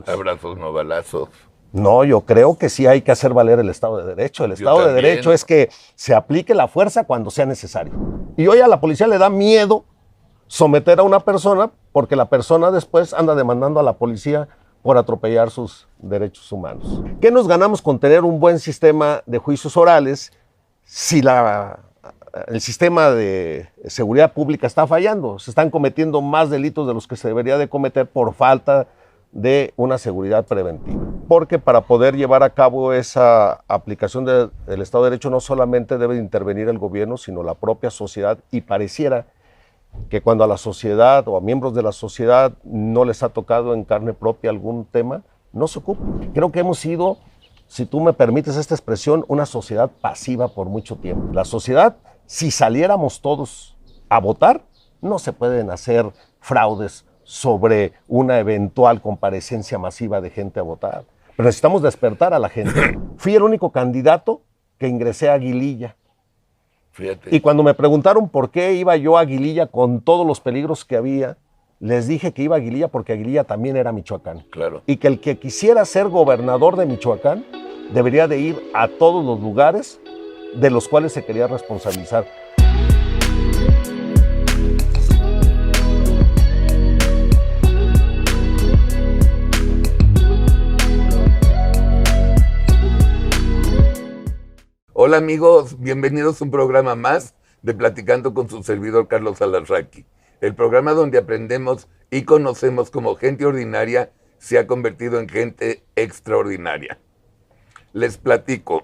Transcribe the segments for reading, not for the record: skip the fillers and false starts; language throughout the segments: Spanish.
Abrazos, no balazos. No, yo creo que sí hay que hacer valer el Estado de Derecho. El Estado de Derecho es que se aplique la fuerza cuando sea necesario. Y hoy a la policía le da miedo someter a una persona porque la persona después anda demandando a la policía por atropellar sus derechos humanos. ¿Qué nos ganamos con tener un buen sistema de juicios orales si el sistema de seguridad pública está fallando? Se están cometiendo más delitos de los que se debería de cometer por falta de una seguridad preventiva. Porque para poder llevar a cabo esa aplicación del Estado de Derecho no solamente debe intervenir el gobierno, sino la propia sociedad, y pareciera que cuando a la sociedad o a miembros de la sociedad no les ha tocado en carne propia algún tema, no se ocupan. Creo que hemos sido, si tú me permites esta expresión, una sociedad pasiva por mucho tiempo. La sociedad, si saliéramos todos a votar, no se pueden hacer fraudes sobre una eventual comparecencia masiva de gente a votar. Pero necesitamos despertar a la gente. Fui el único candidato que ingresé a Aguililla. Fíjate. Y cuando me preguntaron por qué iba yo a Aguililla con todos los peligros que había, les dije que iba a Aguililla porque Aguililla también era Michoacán. Claro. Y que el que quisiera ser gobernador de Michoacán debería de ir a todos los lugares de los cuales se quería responsabilizar. Hola amigos, bienvenidos a un programa más de Platicando con su servidor Carlos Alarraqui. El programa donde aprendemos y conocemos cómo gente ordinaria se ha convertido en gente extraordinaria. Les platico,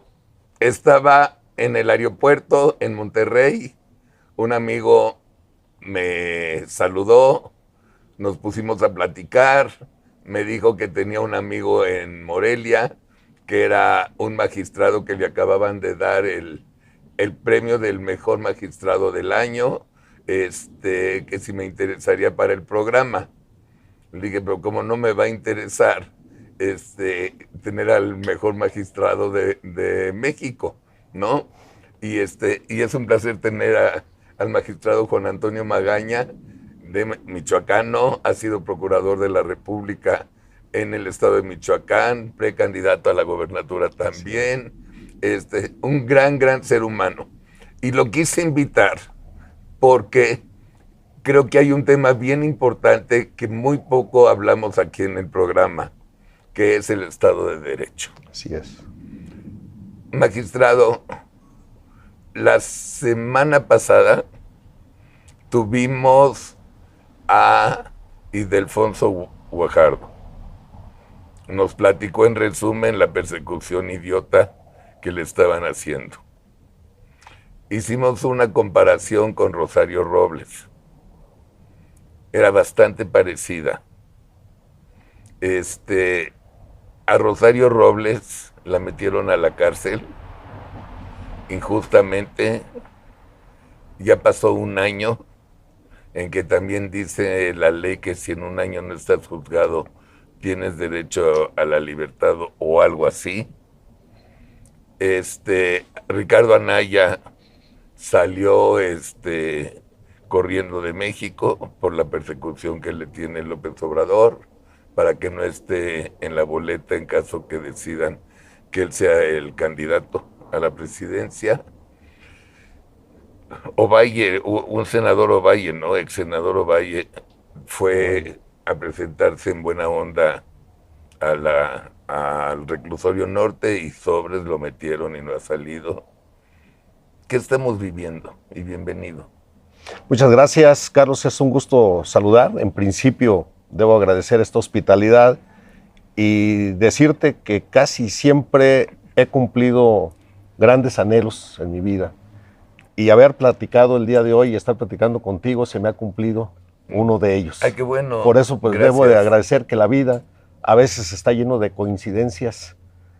estaba en el aeropuerto en Monterrey, un amigo me saludó, nos pusimos a platicar, me dijo que tenía un amigo en Morelia, que era un magistrado que le acababan de dar el premio del mejor magistrado del año, que si me interesaría para el programa. Le dije, pero ¿cómo no me va a interesar tener al mejor magistrado de México, ¿no? Y es un placer tener al magistrado Juan Antonio Magaña, de michoacano, ha sido procurador de la República en el estado de Michoacán, precandidato a la gobernatura también, un gran ser humano. Y lo quise invitar porque creo que hay un tema bien importante que muy poco hablamos aquí en el programa, que es el Estado de Derecho. Así es. Magistrado, la semana pasada tuvimos a Ildefonso Guajardo. Nos platicó en resumen la persecución idiota que le estaban haciendo. Hicimos una comparación con Rosario Robles. Era bastante parecida. A Rosario Robles la metieron a la cárcel injustamente. Ya pasó un año en que también dice la ley que si en un año no estás juzgado tienes derecho a la libertad o algo así. Ricardo Anaya salió corriendo de México por la persecución que le tiene López Obrador, para que no esté en la boleta en caso que decidan que él sea el candidato a la presidencia. Ovalle, un senador Ovalle, ¿no? Ex senador Ovalle, fue a presentarse en buena onda al reclusorio norte y sobres lo metieron y no ha salido. ¿Qué estamos viviendo? Y bienvenido. Muchas gracias, Carlos. Es un gusto saludar. En principio, debo agradecer esta hospitalidad y decirte que casi siempre he cumplido grandes anhelos en mi vida. Y haber platicado el día de hoy y estar platicando contigo se me ha cumplido uno de ellos. Ay, qué bueno. Por eso, pues, gracias. debo de agradecer que la vida a veces está lleno de coincidencias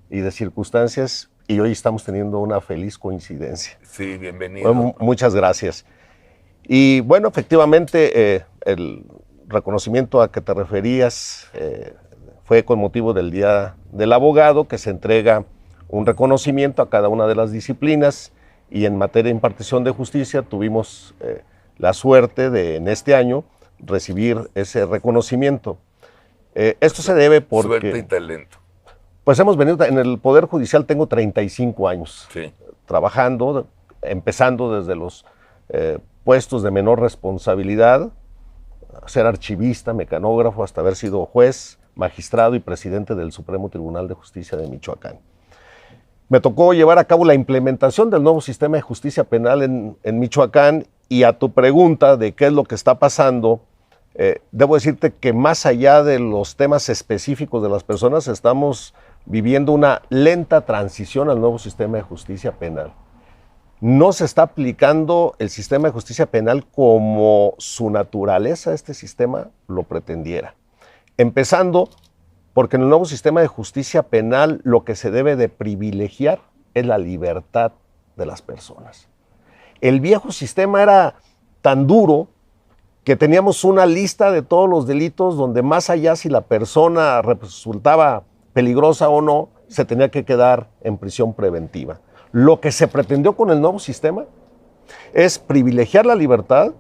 y de circunstancias, y hoy estamos teniendo una feliz coincidencia. Sí, bienvenido. Bueno, muchas gracias. Y bueno, efectivamente, el reconocimiento a que te referías fue con motivo del Día del Abogado, que se entrega un reconocimiento a cada una de las disciplinas, y en materia de impartición de justicia tuvimos la suerte de, en este año, recibir ese reconocimiento. Esto se debe porque... Suerte y talento. Pues hemos venido, en el Poder Judicial tengo 35 años trabajando, empezando desde los puestos de menor responsabilidad, ser archivista, mecanógrafo, hasta haber sido juez, magistrado y presidente del Supremo Tribunal de Justicia de Michoacán. Me tocó llevar a cabo la implementación del nuevo sistema de justicia penal en Michoacán, y a tu pregunta de qué es lo que está pasando, debo decirte que más allá de los temas específicos de las personas, estamos viviendo una lenta transición al nuevo sistema de justicia penal. No se está aplicando el sistema de justicia penal como su naturaleza, este sistema lo pretendiera. Empezando porque en el nuevo sistema de justicia penal lo que se debe de privilegiar es la libertad de las personas. El viejo sistema era tan duro que teníamos una lista de todos los delitos donde más allá si la persona resultaba peligrosa o no, se tenía que quedar en prisión preventiva. Lo que se pretendió con el nuevo sistema es privilegiar la libertad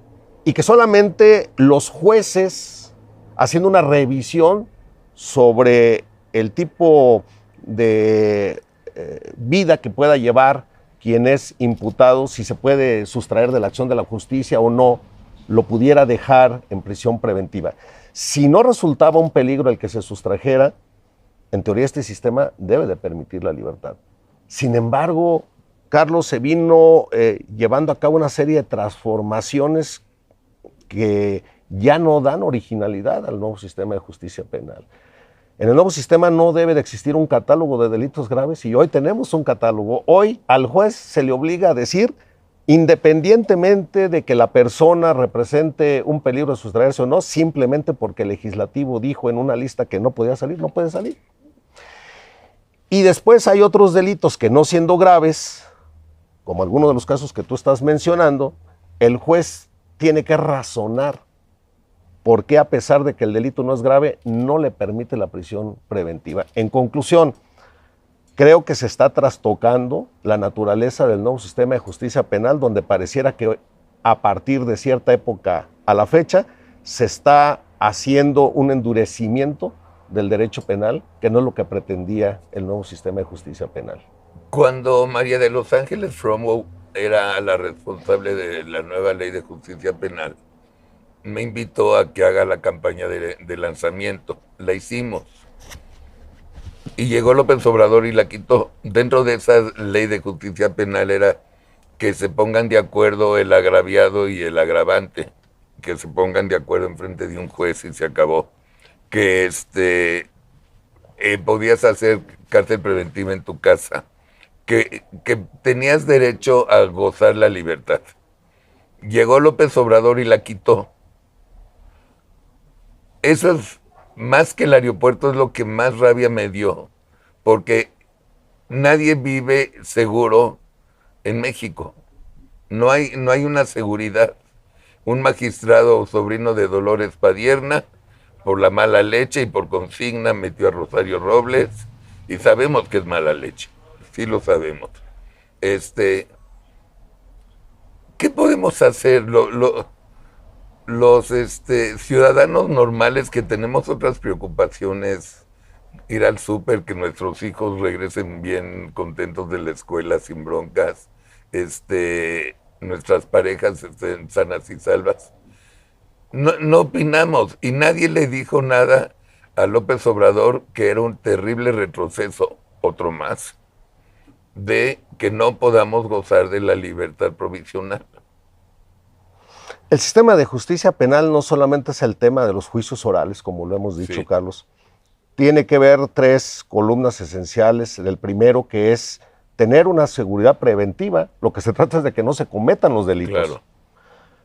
y que solamente los jueces, haciendo una revisión sobre el tipo de vida que pueda llevar quien es imputado, si se puede sustraer de la acción de la justicia o no, lo pudiera dejar en prisión preventiva. Si no resultaba un peligro el que se sustrajera, en teoría este sistema debe de permitir la libertad. Sin embargo, Carlos, se vino llevando a cabo una serie de transformaciones que ya no dan originalidad al nuevo sistema de justicia penal. En el nuevo sistema no debe de existir un catálogo de delitos graves y hoy tenemos un catálogo. Hoy al juez se le obliga a decir, independientemente de que la persona represente un peligro de sustraerse o no, simplemente porque el legislativo dijo en una lista que no podía salir, no puede salir. Y después hay otros delitos que no siendo graves, como algunos de los casos que tú estás mencionando, el juez tiene que razonar por qué, a pesar de que el delito no es grave, no le permite la prisión preventiva. En conclusión, creo que se está trastocando la naturaleza del nuevo sistema de justicia penal, donde pareciera que a partir de cierta época a la fecha se está haciendo un endurecimiento del derecho penal, que no es lo que pretendía el nuevo sistema de justicia penal. Cuando María de los Ángeles Frommo era la responsable de la nueva ley de justicia penal, me invitó a que haga la campaña de lanzamiento. La hicimos. Y llegó López Obrador y la quitó. Dentro de esa ley de justicia penal era que se pongan de acuerdo el agraviado y el agravante, que se pongan de acuerdo enfrente de un juez y se acabó. Que podías hacer cárcel preventiva en tu casa, que tenías derecho a gozar la libertad. Llegó López Obrador y la quitó. Eso es, más que el aeropuerto, es lo que más rabia me dio, porque nadie vive seguro en México. No hay una seguridad. Un magistrado sobrino de Dolores Padierna, por la mala leche y por consigna, metió a Rosario Robles, y sabemos que es mala leche, sí lo sabemos. ¿Qué podemos hacer los ciudadanos normales que tenemos otras preocupaciones? Ir al súper, que nuestros hijos regresen bien contentos de la escuela sin broncas, nuestras parejas estén sanas y salvas. No opinamos, y nadie le dijo nada a López Obrador, que era un terrible retroceso, otro más, de que no podamos gozar de la libertad provisional. El sistema de justicia penal no solamente es el tema de los juicios orales, como lo hemos dicho, sí, Carlos. Tiene que ver tres columnas esenciales. El primero, que es tener una seguridad preventiva. Lo que se trata es de que no se cometan los delitos. Claro.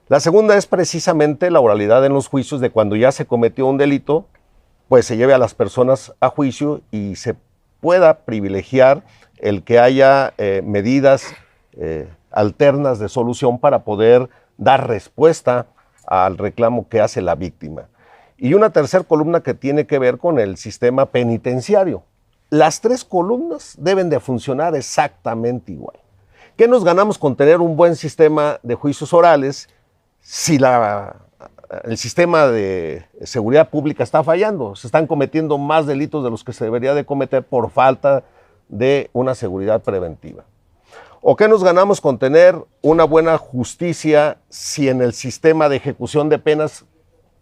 La segunda es precisamente la oralidad en los juicios, de cuando ya se cometió un delito, pues se lleve a las personas a juicio y se pueda privilegiar el que haya medidas alternas de solución para poder dar respuesta al reclamo que hace la víctima. Y una tercera columna que tiene que ver con el sistema penitenciario. Las tres columnas deben de funcionar exactamente igual. ¿Qué nos ganamos con tener un buen sistema de juicios orales si la el sistema de seguridad pública está fallando. Se están cometiendo más delitos de los que se debería de cometer por falta de una seguridad preventiva. ¿O qué nos ganamos con tener una buena justicia si en el sistema de ejecución de penas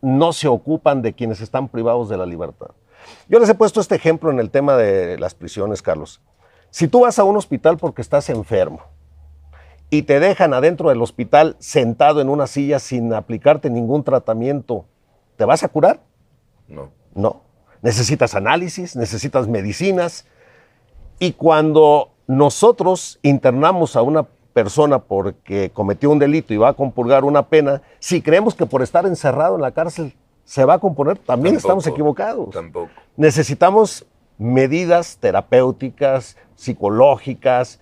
no se ocupan de quienes están privados de la libertad? Yo les he puesto este ejemplo en el tema de las prisiones, Carlos. Si tú vas a un hospital porque estás enfermo y te dejan adentro del hospital sentado en una silla sin aplicarte ningún tratamiento, ¿te vas a curar? No. No. Necesitas análisis, necesitas medicinas. Y cuando nosotros internamos a una persona porque cometió un delito y va a compurgar una pena, si creemos que por estar encerrado en la cárcel se va a componer, también estamos equivocados. Tampoco. Necesitamos medidas terapéuticas, psicológicas,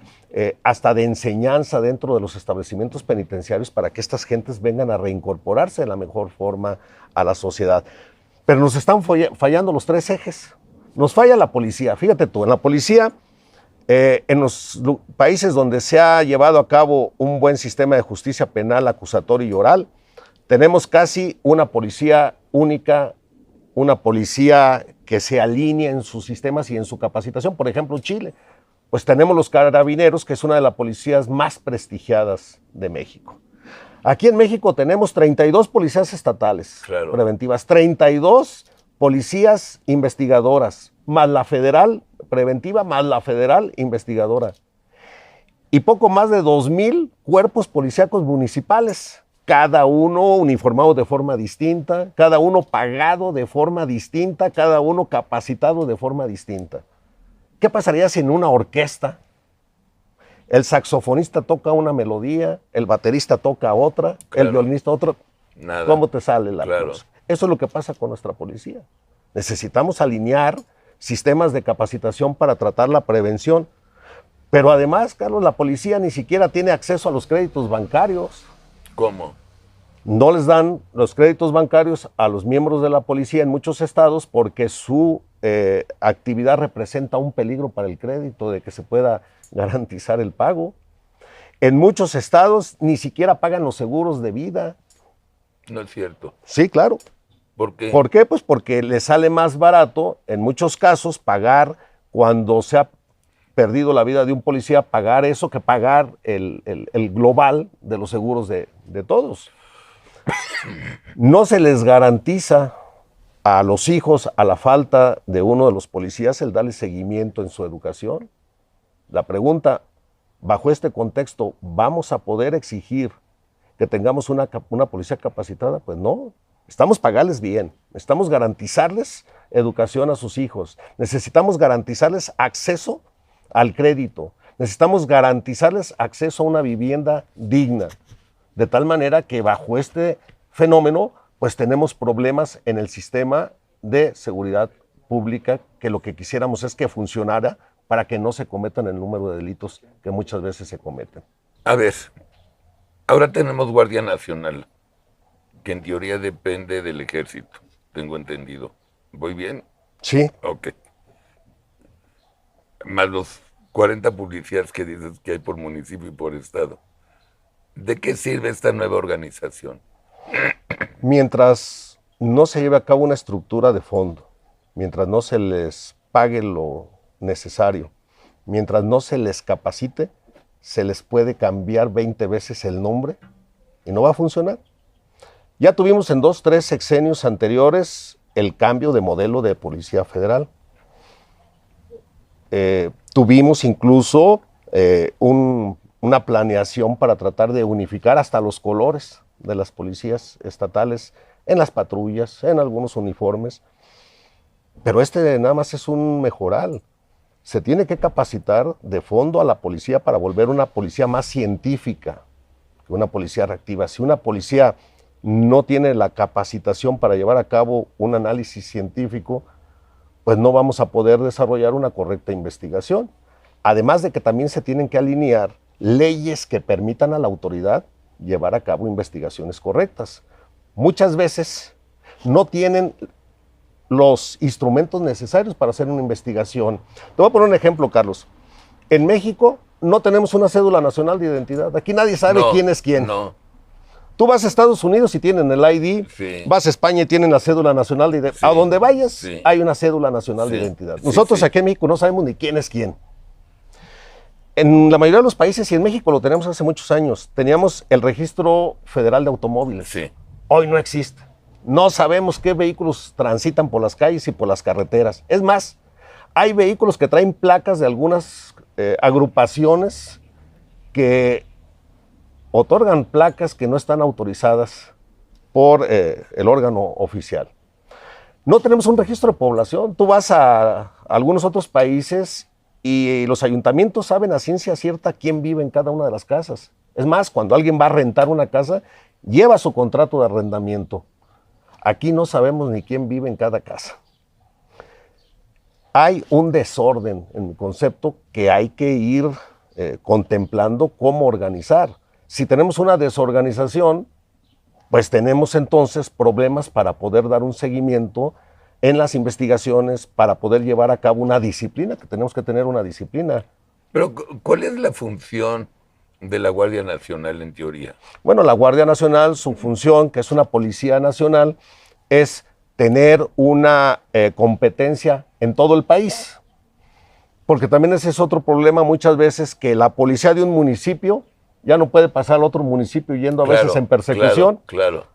hasta de enseñanza dentro de los establecimientos penitenciarios para que estas gentes vengan a reincorporarse de la mejor forma a la sociedad. Pero nos están fallando los tres ejes. Nos falla la policía. Fíjate tú, en la policía, en los países donde se ha llevado a cabo un buen sistema de justicia penal, acusatoria y oral, tenemos casi una policía única, una policía que se alinea en sus sistemas y en su capacitación. Por ejemplo, Chile, pues tenemos los carabineros, que es una de las policías más prestigiadas de México. Aquí en México tenemos 32 policías estatales preventivas, 32 policías investigadoras, más la federal preventiva, más la federal investigadora. Y poco más de 2,000 cuerpos policíacos municipales, cada uno uniformado de forma distinta, cada uno pagado de forma distinta, cada uno capacitado de forma distinta. ¿Qué pasaría si en una orquesta el saxofonista toca una melodía, el baterista toca otra, el violinista otra? Nada. ¿Cómo te sale la cosa? Eso es lo que pasa con nuestra policía. Necesitamos alinear sistemas de capacitación para tratar la prevención. Pero además, Carlos, la policía ni siquiera tiene acceso a los créditos bancarios. ¿Cómo? No les dan los créditos bancarios a los miembros de la policía en muchos estados porque su actividad representa un peligro para el crédito, de que se pueda garantizar el pago. En muchos estados ni siquiera pagan los seguros de vida. No es cierto. Sí, claro. ¿Por qué? ¿Por qué? Pues porque les sale más barato, en muchos casos, pagar cuando se ha perdido la vida de un policía, pagar eso que pagar el global de los seguros de todos. No se les garantiza a los hijos, a la falta de uno de los policías, el darle seguimiento en su educación. La pregunta, bajo este contexto, ¿vamos a poder exigir que tengamos una policía capacitada? Pues no. Necesitamos pagarles bien, necesitamos garantizarles educación a sus hijos, necesitamos garantizarles acceso al crédito, necesitamos garantizarles acceso a una vivienda digna, de tal manera que bajo este fenómeno pues tenemos problemas en el sistema de seguridad pública, que lo que quisiéramos es que funcionara para que no se cometan el número de delitos que muchas veces se cometen. A ver, ahora tenemos Guardia Nacional, que en teoría depende del ejército, tengo entendido. ¿Voy bien? Sí. Ok. Más los 40 policías que dices que hay por municipio y por estado. ¿De qué sirve esta nueva organización? Mientras no se lleve a cabo una estructura de fondo, mientras no se les pague lo necesario, mientras no se les capacite, se les puede cambiar 20 veces el nombre y no va a funcionar. Ya tuvimos en 2, 3 sexenios anteriores el cambio de modelo de Policía Federal. Tuvimos incluso una planeación para tratar de unificar hasta los colores de las policías estatales en las patrullas, en algunos uniformes. Pero nada más es un mejoral. Se tiene que capacitar de fondo a la policía para volver una policía más científica que una policía reactiva. Si una policía no tiene la capacitación para llevar a cabo un análisis científico, pues no vamos a poder desarrollar una correcta investigación. Además de que también se tienen que alinear leyes que permitan a la autoridad llevar a cabo investigaciones correctas. Muchas veces no tienen los instrumentos necesarios para hacer una investigación. Te voy a poner un ejemplo, Carlos. En México no tenemos una cédula nacional de identidad. Aquí nadie sabe quién es quién. No. Tú vas a Estados Unidos y tienen el ID, Sí. vas a España y tienen la cédula nacional de identidad. Sí. A donde vayas Sí. hay una cédula nacional Sí. de identidad. Sí, Nosotros sí. aquí en México no sabemos ni quién es quién. En la mayoría de los países, y en México lo tenemos hace muchos años, teníamos el Registro Federal de Automóviles. Sí. Hoy no existe. No sabemos qué vehículos transitan por las calles y por las carreteras. Es más, hay vehículos que traen placas de algunas agrupaciones que otorgan placas que no están autorizadas por el órgano oficial. No tenemos un registro de población. Tú vas a algunos otros países y los ayuntamientos saben a ciencia cierta quién vive en cada una de las casas. Es más, cuando alguien va a rentar una casa, lleva su contrato de arrendamiento. Aquí no sabemos ni quién vive en cada casa. Hay un desorden en mi concepto que hay que ir contemplando cómo organizar. Si tenemos una desorganización, pues tenemos entonces problemas para poder dar un seguimiento en las investigaciones, para poder llevar a cabo una disciplina, que tenemos que tener una disciplina. Pero, ¿cuál es la función de la Guardia Nacional en teoría? Bueno, la Guardia Nacional, su función, que es una policía nacional, es tener una competencia en todo el país. Porque también ese es otro problema muchas veces, que la policía de un municipio ya no puede pasar al otro municipio yendo a veces en persecución. Claro.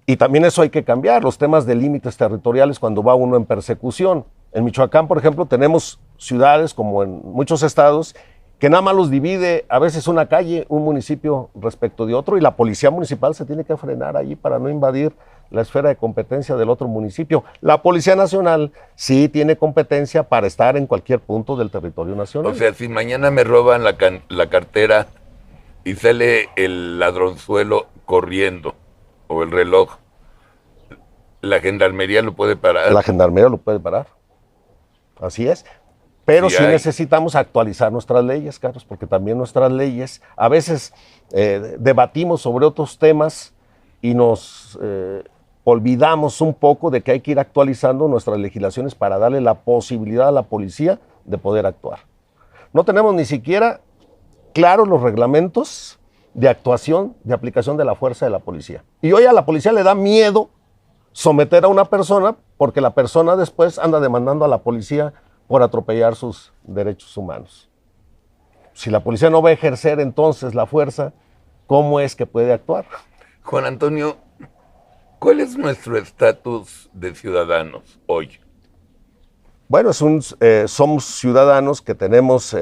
Y también eso hay que cambiar, los temas de límites territoriales cuando va uno en persecución. En Michoacán, por ejemplo, tenemos ciudades, como en muchos estados, que nada más los divide a veces una calle, un municipio respecto de otro, y la policía municipal se tiene que frenar allí para no invadir la esfera de competencia del otro municipio. La Policía Nacional sí tiene competencia para estar en cualquier punto del territorio nacional. O sea, si mañana me roban la cartera y sale el ladronzuelo corriendo, o el reloj, ¿la gendarmería lo puede parar? La gendarmería lo puede parar. Así es. Pero sí necesitamos actualizar nuestras leyes, Carlos, porque también nuestras leyes, a veces debatimos sobre otros temas y nos olvidamos un poco de que hay que ir actualizando nuestras legislaciones para darle la posibilidad a la policía de poder actuar. No tenemos ni siquiera claros los reglamentos de actuación, de aplicación de la fuerza de la policía. Y hoy a la policía le da miedo someter a una persona porque la persona después anda demandando a la policía por atropellar sus derechos humanos. Si la policía no va a ejercer entonces la fuerza, ¿cómo es que puede actuar? Juan Antonio, ¿cuál es nuestro estatus de ciudadanos hoy? Bueno, somos ciudadanos que tenemos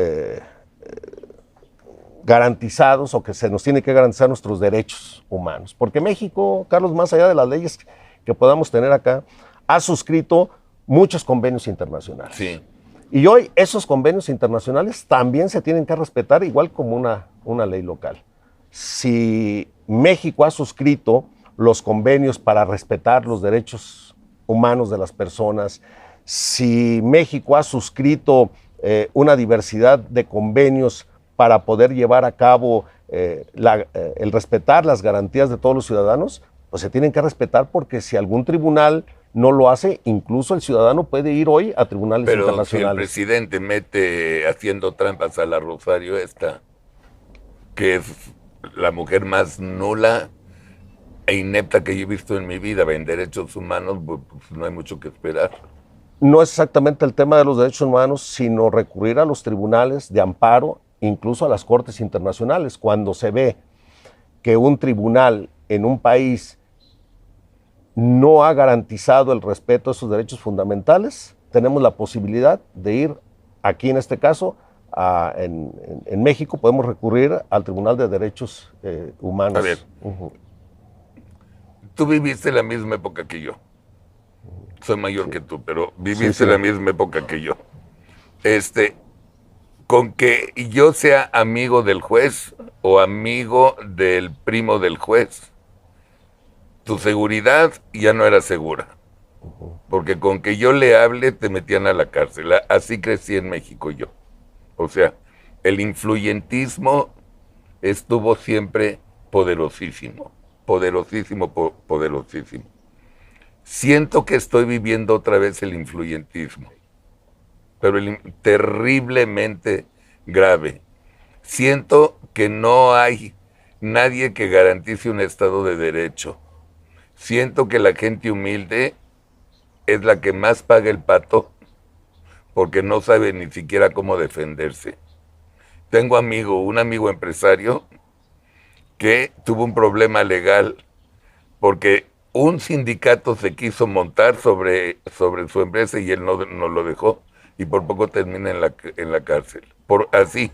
garantizados, o que se nos tiene que garantizar nuestros derechos humanos. Porque México, Carlos, más allá de las leyes que podamos tener acá, ha suscrito muchos convenios internacionales. Sí. Y hoy esos convenios internacionales también se tienen que respetar igual como una ley local. Si México ha suscrito los convenios para respetar los derechos humanos de las personas, si México ha suscrito una diversidad de convenios para poder llevar a cabo el respetar las garantías de todos los ciudadanos, pues se tienen que respetar, porque si algún tribunal no lo hace, incluso el ciudadano puede ir hoy a tribunales internacionales. Pero si el presidente mete haciendo trampas a la Rosario esta, que es la mujer más nula e inepta que yo he visto en mi vida en derechos humanos, pues no hay mucho que esperar. No es exactamente el tema de los derechos humanos, sino recurrir a los tribunales de amparo, incluso a las cortes internacionales. Cuando se ve que un tribunal en un país no ha garantizado el respeto a sus derechos fundamentales, tenemos la posibilidad de ir, aquí en este caso, en México, podemos recurrir al Tribunal de Derechos Humanos. A ver, tú viviste la misma época que yo. Soy mayor que tú, pero viviste la misma época que yo. Con que yo sea amigo del juez o amigo del primo del juez, tu seguridad ya no era segura. Porque con que yo le hable te metían a la cárcel. Así crecí en México yo. O sea, el influyentismo estuvo siempre poderosísimo. Poderosísimo, poderosísimo. Siento que estoy viviendo otra vez el influyentismo, pero terriblemente grave. Siento que no hay nadie que garantice un Estado de Derecho. Siento que la gente humilde es la que más paga el pato porque no sabe ni siquiera cómo defenderse. Tengo un amigo empresario que tuvo un problema legal porque un sindicato se quiso montar sobre su empresa y él no lo dejó y por poco termina en la cárcel. Así.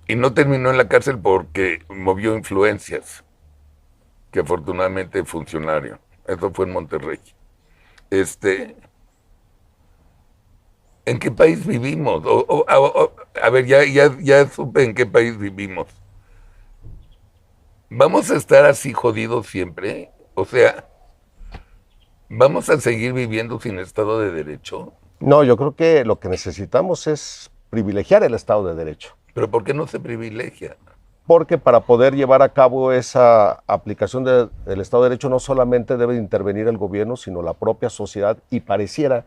Y no terminó en la cárcel porque movió influencias, que afortunadamente funcionaron. Eso fue en Monterrey. ¿En qué país vivimos? A ver, ya supe en qué país vivimos. ¿Vamos a estar así jodidos siempre? O sea, ¿vamos a seguir viviendo sin Estado de Derecho? No, yo creo que lo que necesitamos es privilegiar el Estado de Derecho. ¿Pero por qué no se privilegia? Porque para poder llevar a cabo esa aplicación del Estado de Derecho no solamente debe intervenir el gobierno, sino la propia sociedad, y pareciera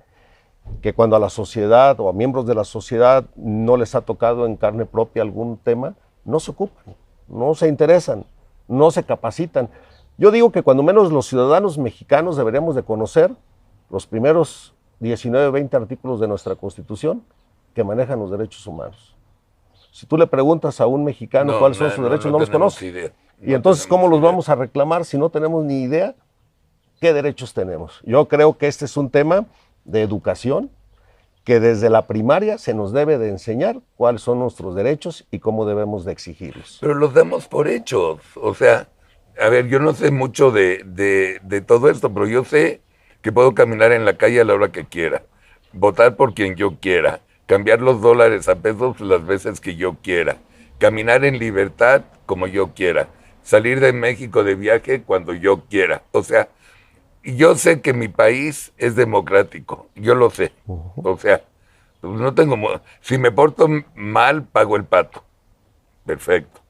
que cuando a la sociedad o a miembros de la sociedad no les ha tocado en carne propia algún tema, no se ocupan, no se interesan, no se capacitan. Yo digo que cuando menos los ciudadanos mexicanos deberíamos de conocer los primeros 19, 20 artículos de nuestra Constitución que manejan los derechos humanos. Si tú le preguntas a un mexicano cuáles son sus derechos, no los conoce. Y entonces, ¿cómo los vamos a reclamar si no tenemos ni idea qué derechos tenemos? Yo creo que este es un tema de educación que desde la primaria se nos debe de enseñar cuáles son nuestros derechos y cómo debemos de exigirlos. Pero los damos por hechos. O sea, a ver, yo no sé mucho de todo esto, pero yo sé que puedo caminar en la calle a la hora que quiera, votar por quien yo quiera, cambiar los dólares a pesos las veces que yo quiera, caminar en libertad como yo quiera, salir de México de viaje cuando yo quiera. O sea, yo sé que mi país es democrático, yo lo sé. O sea, no tengo... Si me porto mal, pago el pato. Perfecto.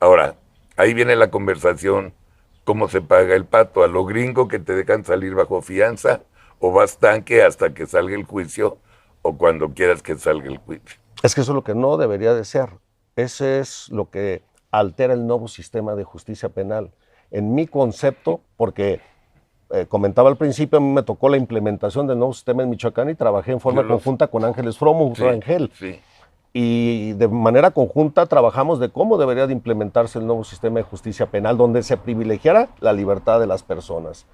Ahora, ahí viene la conversación, ¿cómo se paga el pato? ¿A lo gringo que te dejan salir bajo fianza? ¿O vas tanque hasta que salga el juicio? ¿O cuando quieras que salga el juicio? Es que eso es lo que no debería de ser. Ese es lo que altera el nuevo sistema de justicia penal. En mi concepto, porque comentaba al principio, a mí me tocó la implementación del nuevo sistema en Michoacán y trabajé en forma conjunta con Ángeles Fromo, Rangel. Sí. Y de manera conjunta trabajamos de cómo debería de implementarse el nuevo sistema de justicia penal, donde se privilegiara la libertad de las personas.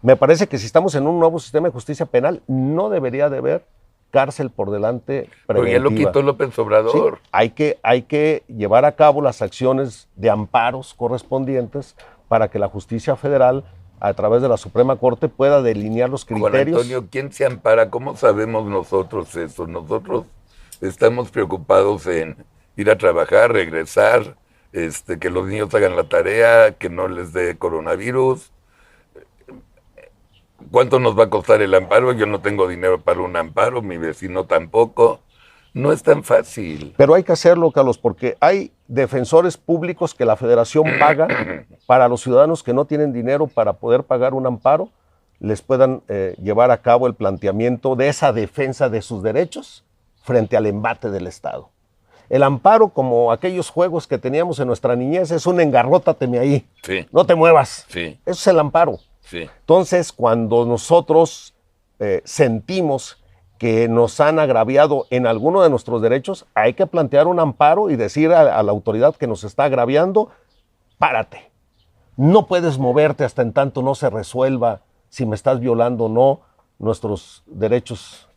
Me parece que si estamos en un nuevo sistema de justicia penal, no debería de haber cárcel por delante preventiva. Pero ya lo quitó López Obrador. Sí, hay que llevar a cabo las acciones de amparos correspondientes para que la justicia federal, a través de la Suprema Corte, pueda delinear los criterios. Juan Antonio, ¿quién se ampara? ¿Cómo sabemos nosotros eso? Nosotros estamos preocupados en ir a trabajar, regresar, que los niños hagan la tarea, que no les dé coronavirus. ¿Cuánto nos va a costar el amparo? Yo no tengo dinero para un amparo, mi vecino tampoco. No es tan fácil. Pero hay que hacerlo, Carlos, porque hay defensores públicos que la Federación paga para los ciudadanos que no tienen dinero para poder pagar un amparo, les puedan llevar a cabo el planteamiento de esa defensa de sus derechos frente al embate del Estado. El amparo, como aquellos juegos que teníamos en nuestra niñez, es un engarrótateme ahí, sí, no te muevas. Sí. Eso es el amparo. Sí. Entonces, cuando nosotros sentimos que nos han agraviado en alguno de nuestros derechos, hay que plantear un amparo y decir a la autoridad que nos está agraviando, párate. No puedes moverte hasta en tanto no se resuelva si me estás violando o no nuestros derechos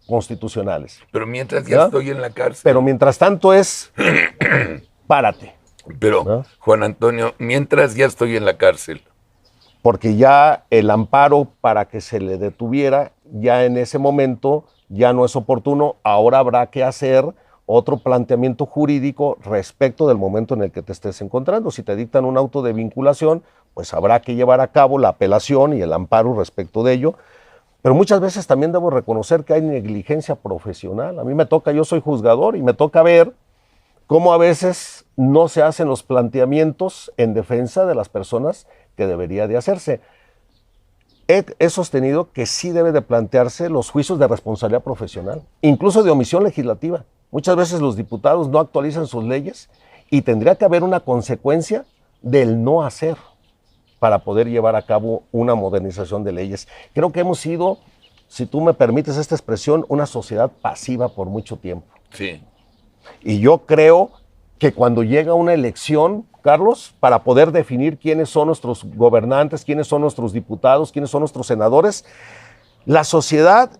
constitucionales. Pero mientras ya estoy en la cárcel. Pero mientras tanto es, párate. Pero, ¿no? Juan Antonio, mientras ya estoy en la cárcel. Porque ya el amparo para que se le detuviera, ya en ese momento ya no es oportuno. Ahora habrá que hacer otro planteamiento jurídico respecto del momento en el que te estés encontrando. Si te dictan un auto de vinculación, pues habrá que llevar a cabo la apelación y el amparo respecto de ello. Pero muchas veces también debo reconocer que hay negligencia profesional. A mí me toca, yo soy juzgador y me toca ver cómo a veces no se hacen los planteamientos en defensa de las personas que debería de hacerse. He sostenido que sí debe de plantearse los juicios de responsabilidad profesional, incluso de omisión legislativa. Muchas veces los diputados no actualizan sus leyes y tendría que haber una consecuencia del no hacer para poder llevar a cabo una modernización de leyes. Creo que hemos sido, si tú me permites esta expresión, una sociedad pasiva por mucho tiempo. Sí. Y yo creo que cuando llega una elección, Carlos, para poder definir quiénes son nuestros gobernantes, quiénes son nuestros diputados, quiénes son nuestros senadores, la sociedad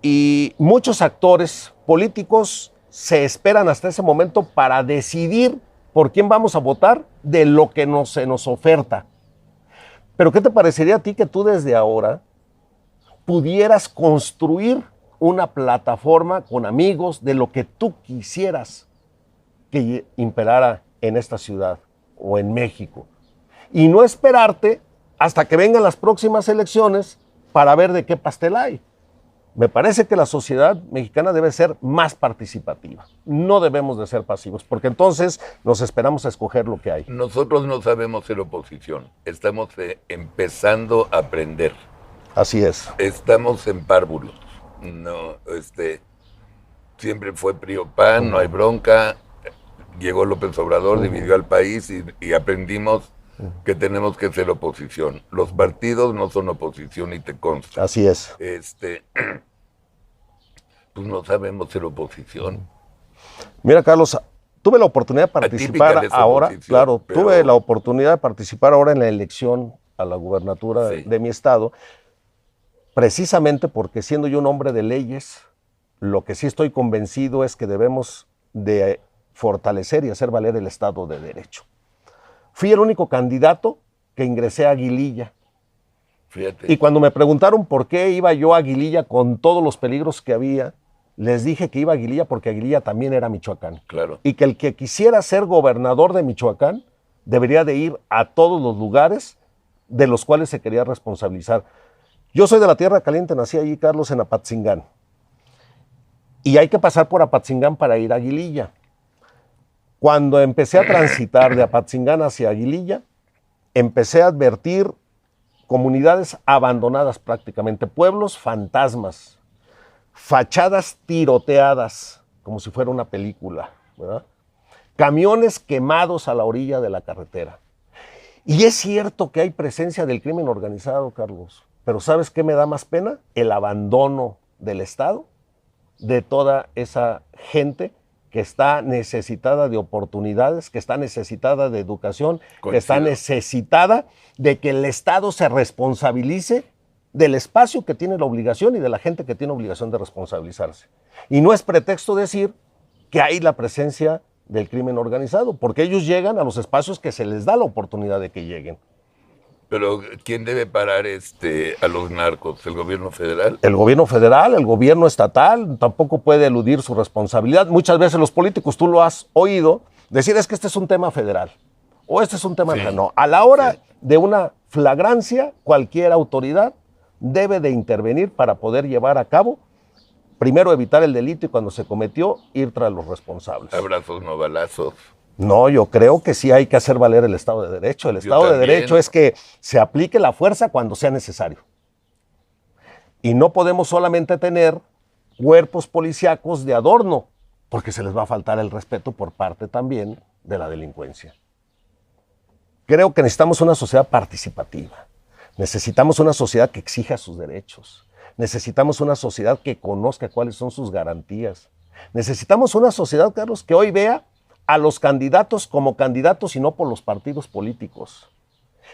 y muchos actores políticos se esperan hasta ese momento para decidir por quién vamos a votar de lo que se nos oferta. Pero ¿qué te parecería a ti que tú desde ahora pudieras construir una plataforma con amigos de lo que tú quisieras que imperara en esta ciudad o en México? Y no esperarte hasta que vengan las próximas elecciones para ver de qué pastel hay. Me parece que la sociedad mexicana debe ser más participativa. No debemos de ser pasivos, porque entonces nos esperamos a escoger lo que hay. Nosotros no sabemos ser oposición. Estamos empezando a aprender. Así es. Estamos en párvulos. No, siempre fue PRI o PAN, no hay bronca. Llegó López Obrador, dividió al país y aprendimos que tenemos que ser oposición. Los partidos no son oposición y te consta. Así es. Pues no sabemos ser oposición. Mira, Carlos, tuve la oportunidad de participar ahora, claro, pero... tuve la oportunidad de participar ahora en la elección a la gubernatura de mi estado, precisamente porque siendo yo un hombre de leyes, lo que sí estoy convencido es que debemos de fortalecer y hacer valer el Estado de Derecho. Fui el único candidato que ingresé a Aguililla. Fíjate. Y cuando me preguntaron por qué iba yo a Aguililla con todos los peligros que había, les dije que iba a Aguililla porque Aguililla también era Michoacán. Claro. Y que el que quisiera ser gobernador de Michoacán debería de ir a todos los lugares de los cuales se quería responsabilizar. Yo soy de la Tierra Caliente, nací allí, Carlos, en Apatzingán. Y hay que pasar por Apatzingán para ir a Aguililla. Cuando empecé a transitar de Apatzingán hacia Aguililla, empecé a advertir comunidades abandonadas prácticamente, pueblos fantasmas, fachadas tiroteadas, como si fuera una película, ¿verdad? Camiones quemados a la orilla de la carretera. Y es cierto que hay presencia del crimen organizado, Carlos, pero ¿sabes qué me da más pena? El abandono del Estado, de toda esa gente que está necesitada de oportunidades, que está necesitada de educación, que está necesitada de que el Estado se responsabilice del espacio que tiene la obligación y de la gente que tiene obligación de responsabilizarse. Y no es pretexto decir que hay la presencia del crimen organizado, porque ellos llegan a los espacios que se les da la oportunidad de que lleguen. Pero ¿quién debe parar a los narcos? ¿El gobierno federal? El gobierno federal, el gobierno estatal, tampoco puede eludir su responsabilidad. Muchas veces los políticos, tú lo has oído, decir es que este es un tema federal o este es un tema... No, a la hora de una flagrancia, cualquier autoridad debe de intervenir para poder llevar a cabo, primero evitar el delito y cuando se cometió, ir tras los responsables. Abrazos, no balazos. No, yo creo que sí hay que hacer valer el Estado de Derecho. El Estado de Derecho es que se aplique la fuerza cuando sea necesario. Y no podemos solamente tener cuerpos policíacos de adorno, porque se les va a faltar el respeto por parte también de la delincuencia. Creo que necesitamos una sociedad participativa. Necesitamos una sociedad que exija sus derechos. Necesitamos una sociedad que conozca cuáles son sus garantías. Necesitamos una sociedad, Carlos, que hoy vea a los candidatos como candidatos y no por los partidos políticos.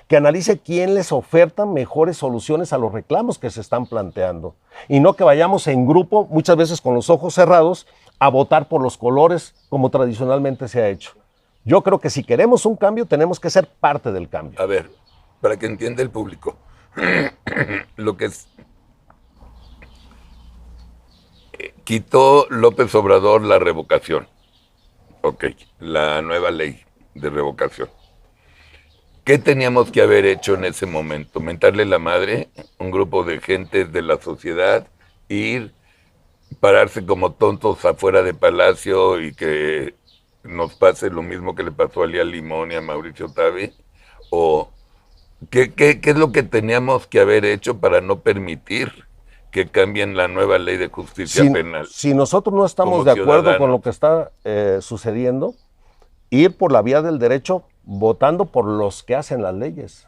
Que analice quién les oferta mejores soluciones a los reclamos que se están planteando. Y no que vayamos en grupo, muchas veces con los ojos cerrados, a votar por los colores como tradicionalmente se ha hecho. Yo creo que si queremos un cambio, tenemos que ser parte del cambio. A ver, para que entienda el público, lo que es... Quitó López Obrador la revocación. Ok, la nueva ley de revocación. ¿Qué teníamos que haber hecho en ese momento? ¿Mentarle la madre? ¿Un grupo de gente de la sociedad? ¿Ir, pararse como tontos afuera de Palacio y que nos pase lo mismo que le pasó a Lía Limón y a Mauricio Tabe? ¿O qué es lo que teníamos que haber hecho para no permitir que cambien la nueva ley de justicia penal. Si nosotros no estamos de acuerdo con lo que está sucediendo, ir por la vía del derecho votando por los que hacen las leyes.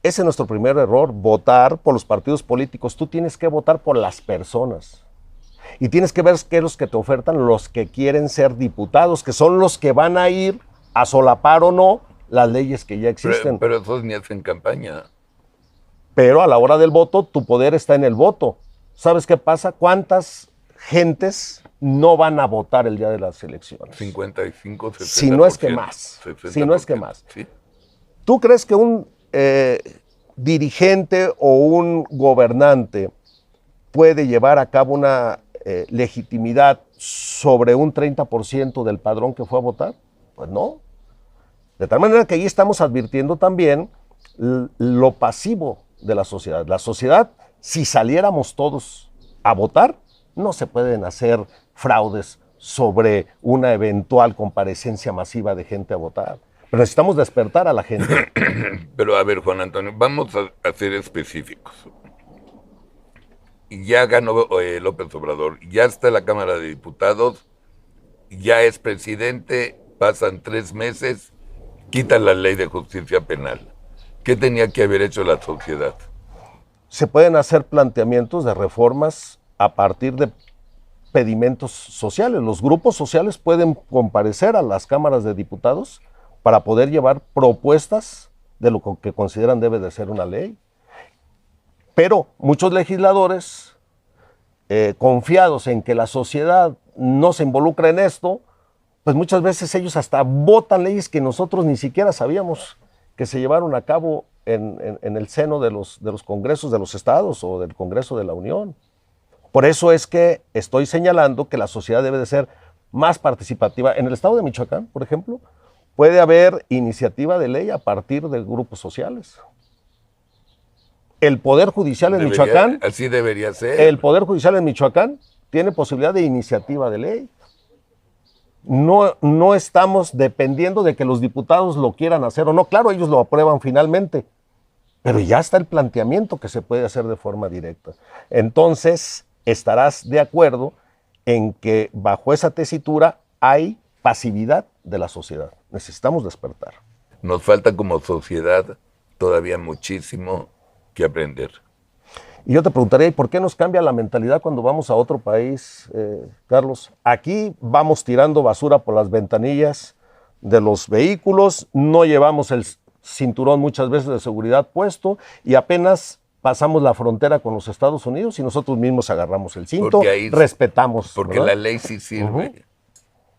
Ese es nuestro primer error, votar por los partidos políticos. Tú tienes que votar por las personas. Y tienes que ver qué es los que te ofertan, los que quieren ser diputados, que son los que van a ir a solapar o no las leyes que ya existen. Pero esos ni hacen campaña. Pero a la hora del voto, tu poder está en el voto. ¿Sabes qué pasa? ¿Cuántas gentes no van a votar el día de las elecciones? 55, 60%. Si no es que más. 60%. Si no es que más. ¿Sí? ¿Tú crees que un dirigente o un gobernante puede llevar a cabo una legitimidad sobre un 30% del padrón que fue a votar? Pues no. De tal manera que ahí estamos advirtiendo también lo pasivo de la sociedad. La sociedad, si saliéramos todos a votar, no se pueden hacer fraudes sobre una eventual comparecencia masiva de gente a votar. Pero necesitamos despertar a la gente. Pero a ver, Juan Antonio, vamos a ser específicos. Ya ganó López Obrador, ya está en la Cámara de Diputados, ya es presidente, pasan 3 meses, quitan la ley de justicia penal. ¿Qué tenía que haber hecho la sociedad? Se pueden hacer planteamientos de reformas a partir de pedimentos sociales. Los grupos sociales pueden comparecer a las cámaras de diputados para poder llevar propuestas de lo que consideran debe de ser una ley. Pero muchos legisladores, confiados en que la sociedad no se involucra en esto, pues muchas veces ellos hasta votan leyes que nosotros ni siquiera sabíamos que se llevaron a cabo en el seno de los congresos de los estados o del Congreso de la Unión. Por eso es que estoy señalando que la sociedad debe de ser más participativa. En el estado de Michoacán, por ejemplo, puede haber iniciativa de ley a partir de grupos sociales. El Poder Judicial en Michoacán... Así debería ser. El Poder Judicial en Michoacán tiene posibilidad de iniciativa de ley. No estamos dependiendo de que los diputados lo quieran hacer o no. Claro, ellos lo aprueban finalmente, pero ya está el planteamiento que se puede hacer de forma directa. Entonces, estarás de acuerdo en que bajo esa tesitura hay pasividad de la sociedad. Necesitamos despertar. Nos falta como sociedad todavía muchísimo que aprender. Y yo te preguntaría, ¿y por qué nos cambia la mentalidad cuando vamos a otro país, Carlos? Aquí vamos tirando basura por las ventanillas de los vehículos, no llevamos el cinturón muchas veces de seguridad puesto y apenas pasamos la frontera con los Estados Unidos y nosotros mismos agarramos el cinto, respetamos. Porque ¿verdad? la ley sí sirve.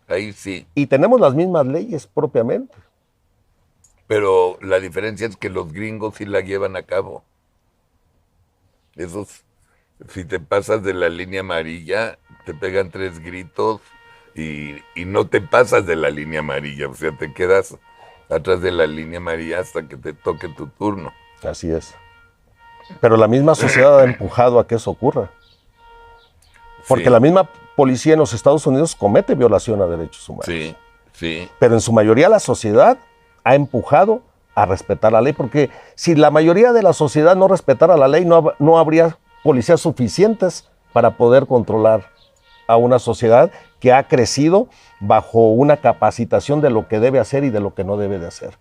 Ahí sí. Y tenemos las mismas leyes propiamente. Pero la diferencia es que los gringos sí la llevan a cabo. Esos, si te pasas de la línea amarilla, te pegan 3 gritos y no te pasas de la línea amarilla. O sea, te quedas atrás de la línea amarilla hasta que te toque tu turno. Así es. Pero la misma sociedad ha empujado a que eso ocurra. Porque Sí. la misma policía en los Estados Unidos comete violación a derechos humanos. Sí, sí. Pero en su mayoría la sociedad ha empujado a respetar la ley, porque si la mayoría de la sociedad no respetara la ley, no habría policías suficientes para poder controlar a una sociedad que ha crecido bajo una capacitación de lo que debe hacer y de lo que no debe de hacer.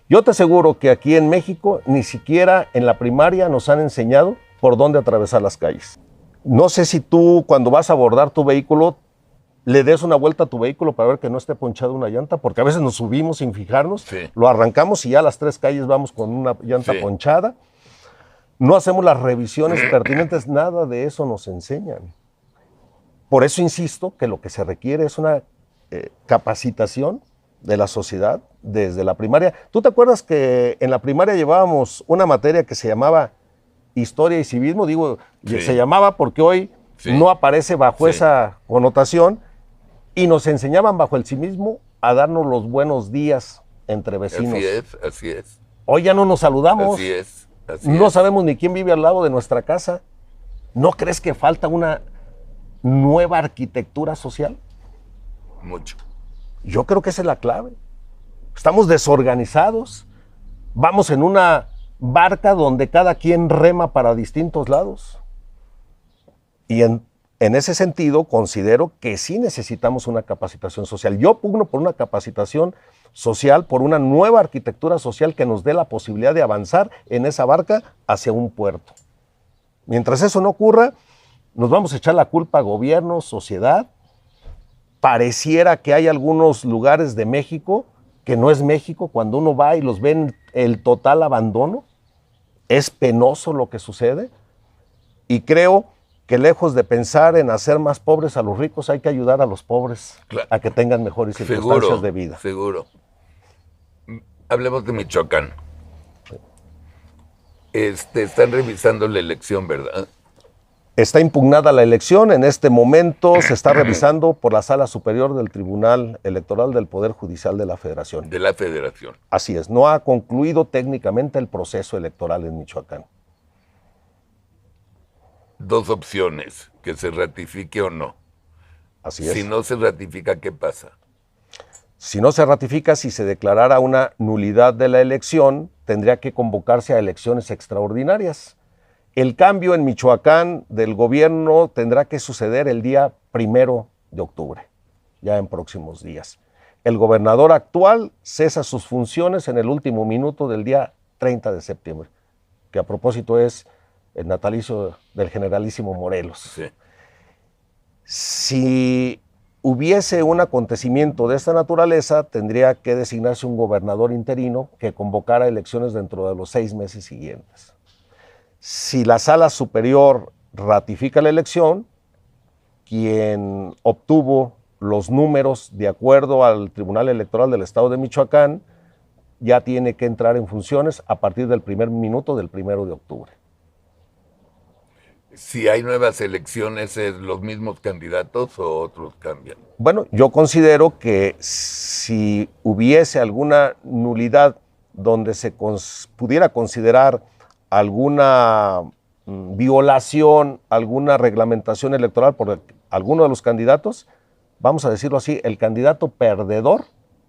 Yo te aseguro que aquí en México ni siquiera en la primaria nos han enseñado por dónde atravesar las calles. No sé si tú cuando vas a abordar tu vehículo le des una vuelta a tu vehículo para ver que no esté ponchada una llanta, porque a veces nos subimos sin fijarnos, Sí. lo arrancamos y ya a las 3 calles vamos con una llanta Sí. ponchada. No hacemos las revisiones pertinentes, nada de eso nos enseñan. Por eso insisto que lo que se requiere es una capacitación de la sociedad desde la primaria. ¿Tú te acuerdas que en la primaria llevábamos una materia que se llamaba Historia y Civismo? Digo, Sí. se llamaba porque hoy Sí. no aparece bajo Sí. esa connotación, y nos enseñaban bajo el civismo a darnos los buenos días entre vecinos. Así es, así es. Hoy ya no nos saludamos, Así es, así no es. sabemos ni quién vive al lado de nuestra casa. ¿No crees que falta una nueva arquitectura social? Mucho. Yo creo que esa es la clave. Estamos desorganizados, vamos en una barca donde cada quien rema para distintos lados. Y en ese sentido, considero que sí necesitamos una capacitación social. Yo pugno por una capacitación social, por una nueva arquitectura social que nos dé la posibilidad de avanzar en esa barca hacia un puerto. Mientras eso no ocurra, nos vamos a echar la culpa a gobierno, sociedad. Pareciera que hay algunos lugares de México que no es México. Cuando uno va y los ve en el total abandono, es penoso lo que sucede. Y creo que lejos de pensar en hacer más pobres a los ricos, hay que ayudar a los pobres a que tengan mejores circunstancias de vida. Seguro. Hablemos de Michoacán. Están revisando la elección, ¿verdad? Está impugnada la elección. En este momento se está revisando por la Sala Superior del Tribunal Electoral del Poder Judicial de la Federación. De la Federación. Así es. No ha concluido técnicamente el proceso electoral en Michoacán. Dos opciones, que se ratifique o no. Así es. Si no se ratifica, ¿qué pasa? Si no se ratifica, si se declarara una nulidad de la elección, tendría que convocarse a elecciones extraordinarias. El cambio en Michoacán del gobierno tendrá que suceder el día 1 de octubre, ya en próximos días. El gobernador actual cesa sus funciones en el último minuto del día 30 de septiembre, que a propósito es el natalicio del generalísimo Morelos. Sí. Si hubiese un acontecimiento de esta naturaleza, tendría que designarse un gobernador interino que convocara elecciones dentro de los 6 meses siguientes. Si la Sala Superior ratifica la elección, quien obtuvo los números de acuerdo al Tribunal Electoral del Estado de Michoacán ya tiene que entrar en funciones a partir del primer minuto del 1 de octubre. Si hay nuevas elecciones, ¿es los mismos candidatos o otros cambian? Bueno, yo considero que si hubiese alguna nulidad donde se pudiera considerar alguna violación, alguna reglamentación electoral por alguno de los candidatos, vamos a decirlo así, el candidato perdedor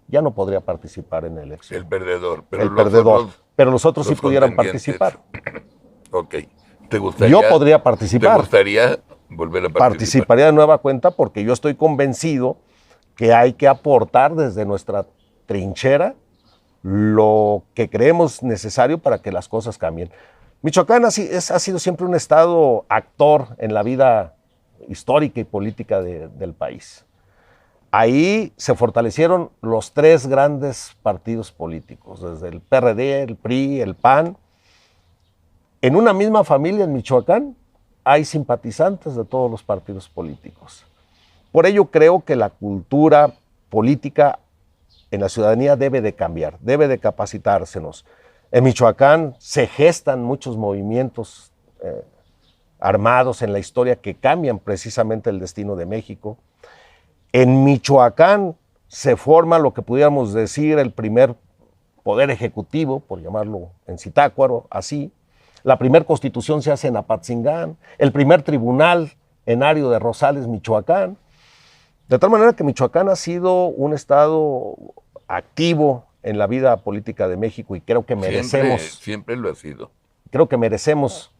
ya no podría participar en la elección. El perdedor. Pero los otros sí pudieran participar. Ok. ¿Te gustaría? Yo podría participar. ¿Te gustaría volver a participar? Participaría de nueva cuenta porque yo estoy convencido que hay que aportar desde nuestra trinchera lo que creemos necesario para que las cosas cambien. Michoacán ha sido siempre un estado actor en la vida histórica y política del país. Ahí se fortalecieron los 3 grandes partidos políticos, desde el PRD, el PRI, el PAN. En una misma familia en Michoacán hay simpatizantes de todos los partidos políticos. Por ello creo que la cultura política en la ciudadanía debe de cambiar, debe de capacitársenos. En Michoacán se gestan muchos movimientos armados en la historia que cambian precisamente el destino de México. En Michoacán se forma lo que pudiéramos decir el primer poder ejecutivo, por llamarlo en Zitácuaro, así. La primera constitución se hace en Apatzingán, el primer tribunal en Ario de Rosales, Michoacán. De tal manera que Michoacán ha sido un estado activo en la vida política de México y creo que merecemos... Siempre lo ha sido. Creo que merecemos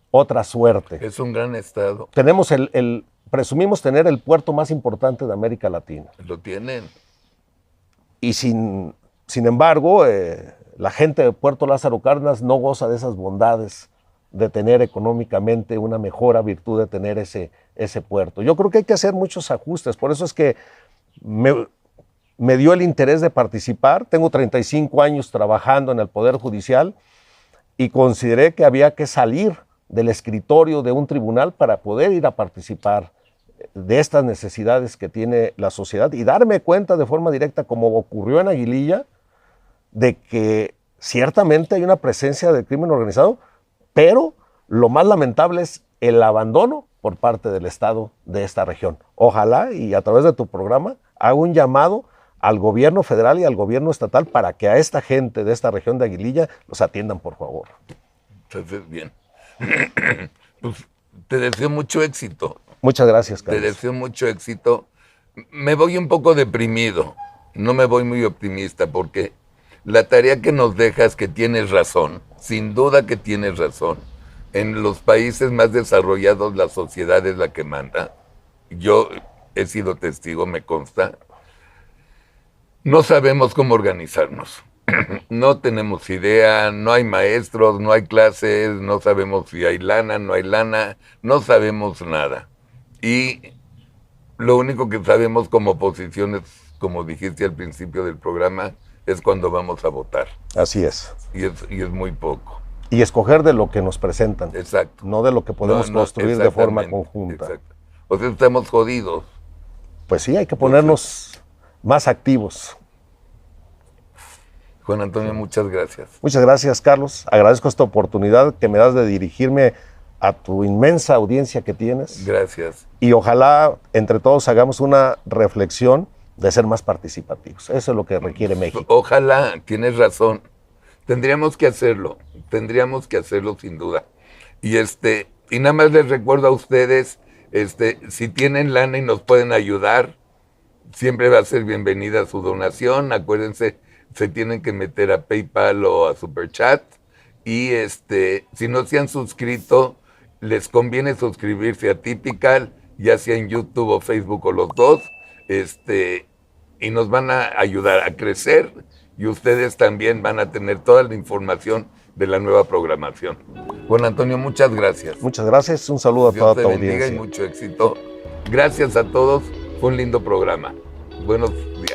otra suerte. Es un gran estado. Tenemos presumimos tener el puerto más importante de América Latina. Lo tienen. Y sin embargo, la gente de Puerto Lázaro Cárdenas no goza de esas bondades de tener económicamente una mejora virtud de tener ese puerto. Yo creo que hay que hacer muchos ajustes, por eso es que me dio el interés de participar. Tengo 35 años trabajando en el Poder Judicial y consideré que había que salir del escritorio de un tribunal para poder ir a participar de estas necesidades que tiene la sociedad y darme cuenta de forma directa, como ocurrió en Aguililla, de que ciertamente hay una presencia de crimen organizado, pero lo más lamentable es el abandono por parte del Estado de esta región. Ojalá, y a través de tu programa, hago un llamado al gobierno federal y al gobierno estatal para que a esta gente de esta región de Aguililla los atiendan, por favor. Entonces, bien. Pues, te deseo mucho éxito. Muchas gracias, Carlos. Te deseo mucho éxito. Me voy un poco deprimido, no me voy muy optimista, porque la tarea que nos dejas, que tienes razón, sin duda que tienes razón, en los países más desarrollados la sociedad es la que manda. Yo he sido testigo, me consta. No sabemos cómo organizarnos. No tenemos idea, no hay maestros, no hay clases, no sabemos si hay lana, no hay lana, no sabemos nada. Y lo único que sabemos como oposición es, como dijiste al principio del programa, es cuando vamos a votar. Así es. Y es muy poco. Y escoger de lo que nos presentan. Exacto. No de lo que podemos construir de forma conjunta. Exacto. O sea, estamos jodidos. Pues sí, hay que ponernos más activos. Juan Antonio, muchas gracias. Muchas gracias, Carlos. Agradezco esta oportunidad que me das de dirigirme a tu inmensa audiencia que tienes. Gracias. Y ojalá entre todos hagamos una reflexión de ser más participativos. Eso es lo que requiere México. Ojalá, tienes razón. Tendríamos que hacerlo sin duda. Y nada más les recuerdo a ustedes, si tienen lana y nos pueden ayudar, siempre va a ser bienvenida su donación. Acuérdense, se tienen que meter a PayPal o a Superchat. Y si no se han suscrito, les conviene suscribirse a Typical, ya sea en YouTube o Facebook o los dos. Y nos van a ayudar a crecer, y ustedes también van a tener toda la información de la nueva programación. Juan Antonio, muchas gracias. Muchas gracias, un saludo a toda tu audiencia. Dios te bendiga y mucho éxito. Gracias a todos, fue un lindo programa. Buenos días.